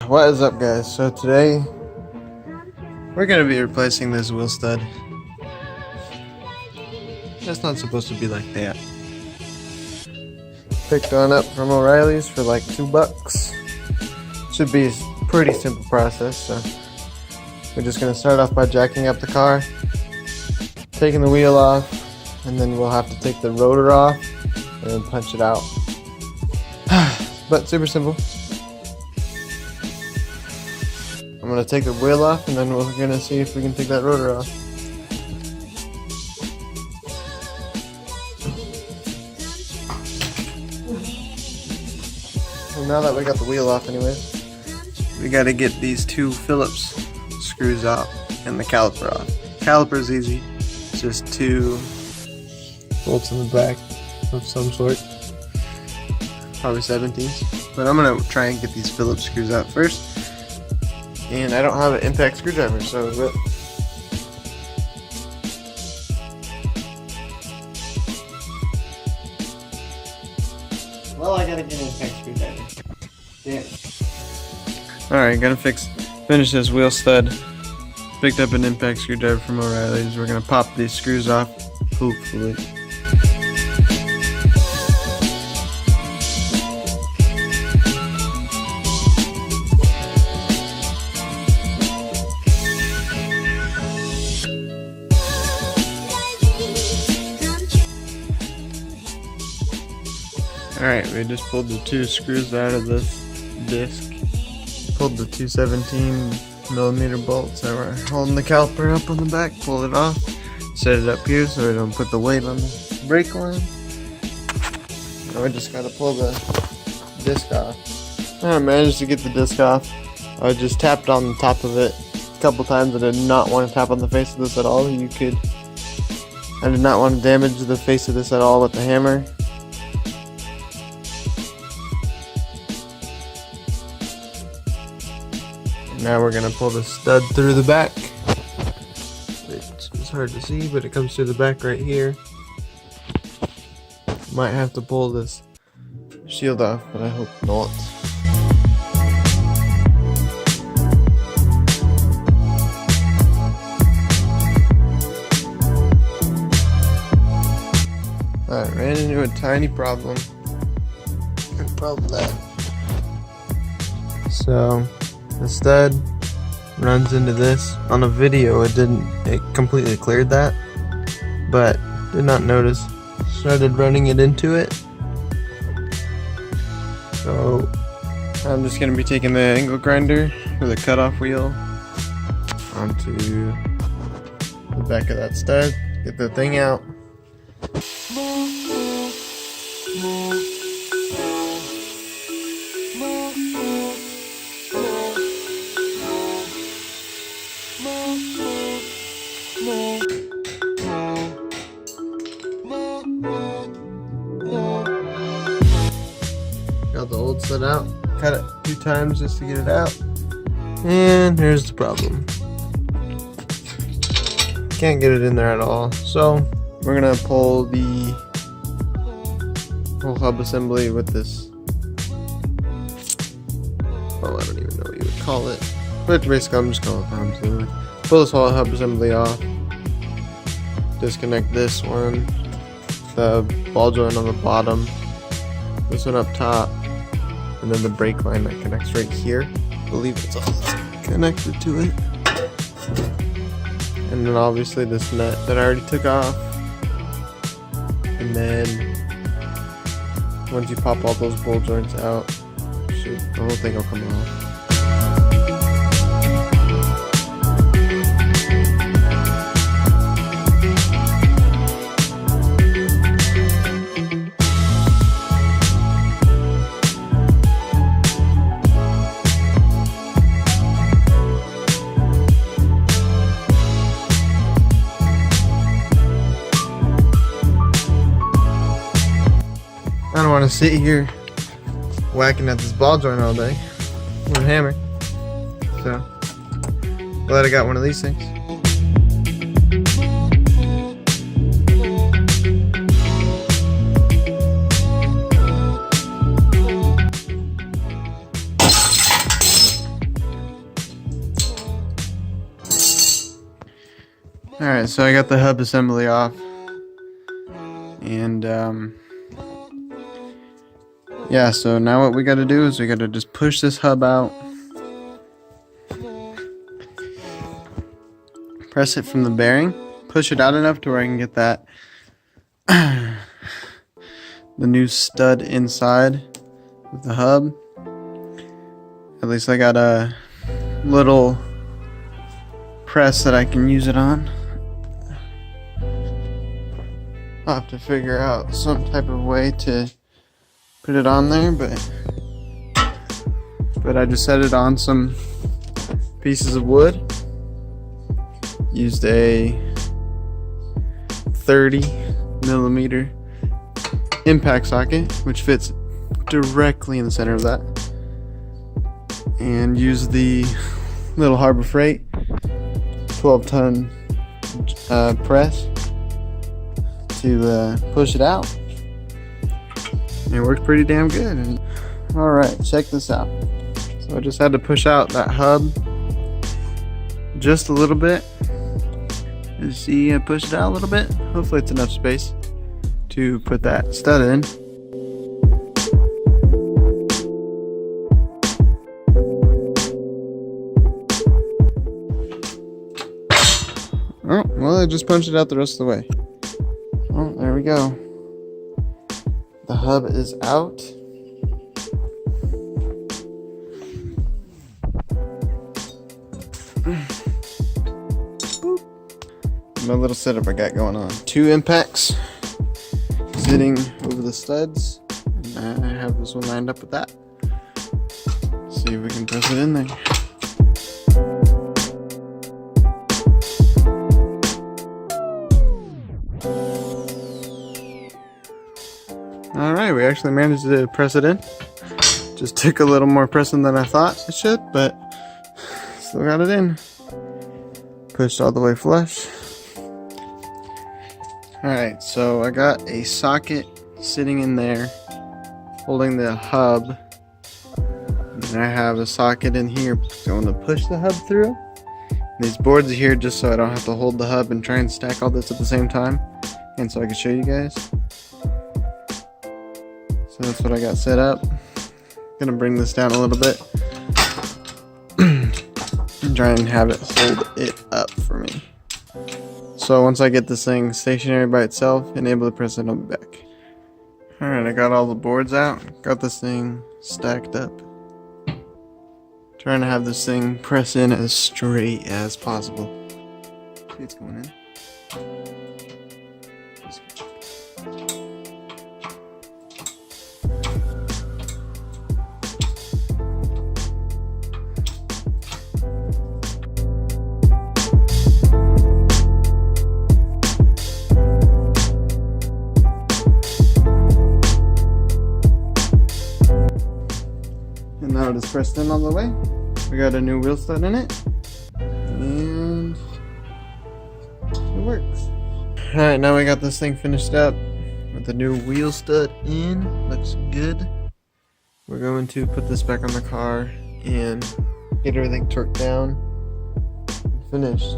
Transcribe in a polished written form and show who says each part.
Speaker 1: What is up, guys? So today we're gonna be replacing this wheel stud. That's not supposed to be like that. Picked one up from O'Reilly's for like $2. Should be a pretty simple process. So we're just gonna start off by jacking up the car, taking the wheel off, and then we'll have to take the rotor off and then punch it out. But super simple. I'm gonna take the wheel off and then we're gonna see if we can take that rotor off. Well, now that we got the wheel off anyways, we gotta get these two Phillips screws out and the caliper off. Caliper's easy, it's just two bolts in the back of some sort, probably 17s. But I'm gonna try and get these Phillips screws out first. And I don't have an impact screwdriver, so well, I gotta get an impact screwdriver. Damn. Alright, gotta finish this wheel stud. Picked up an impact screwdriver from O'Reilly's. We're gonna pop these screws off, hopefully. Alright, we just pulled the two screws out of this disc. Pulled the two 17mm bolts that were holding the caliper up on the back. Pulled it off. Set it up here so we don't put the weight on the brake line. Now we just gotta pull the disc off. I managed to get the disc off. I just tapped on the top of it a couple times. I did not want to tap on the face of this at all. I did not want to damage the face of this at all with the hammer. Now we're gonna pull the stud through the back, which is hard to see, but it comes through the back right here. Might have to pull this shield off, but I hope not. Alright, ran into a tiny problem. So the stud runs into this. On a video it completely cleared that, but did not notice. Started running it into it. So I'm just going to be taking the angle grinder with a cutoff wheel onto the back of that stud, get the thing out. Got the old stud out, cut it 2 times just to get it out, and here's the problem. Can't get it in there at all, so we're gonna pull the whole hub assembly with this, oh, I don't even know what you would call it, but basically I'm just calling it Tom Civic. Pull this whole hub assembly off, disconnect this one, the ball joint on the bottom, this one up top, and then the brake line that connects right here. I believe it's all connected to it. And then obviously this nut that I already took off. And then once you pop all those ball joints out, the whole thing will come off. I don't want to sit here whacking at this ball joint all day with a hammer. So, glad I got one of these things. Alright, so I got the hub assembly off. And yeah, so now what we gotta do is we gotta just push this hub out. Press it from the bearing. Push it out enough to where I can get that the new stud inside of the hub. At least I got a little press that I can use it on. I'll have to figure out some type of way to put it on there, but I just set it on some pieces of wood. Used a 30mm impact socket, which fits directly in the center of that, and used the little Harbor Freight 12-ton press to push it out. And it worked pretty damn good. Alright, check this out. So I just had to push out that hub just a little bit. You see, I pushed it out a little bit. Hopefully it's enough space to put that stud in. Oh, well, I just punched it out the rest of the way. Oh, there we go. The hub is out. My little setup I got going on. 2 impacts sitting over the studs. And I have this one lined up with that. See if we can press it in there. Alright, we actually managed to press it in. Just took a little more pressing than I thought it should, but still got it in. Pushed all the way flush. Alright, so I got a socket sitting in there holding the hub. And I have a socket in here going to push the hub through. These boards are here just so I don't have to hold the hub and try and stack all this at the same time. And so I can show you guys. So that's what I got set up. Gonna bring this down a little bit and try and have it hold it up for me. So once I get this thing stationary by itself and able to press it on the back. Alright, I got all the boards out. Got this thing stacked up. Trying to have this thing press in as straight as possible. See, it's going in. And now it is pressed in all the way. We got a new wheel stud in it. And it works. Alright, now we got this thing finished up with the new wheel stud in. Looks good. We're going to put this back on the car and get everything torqued down and finished.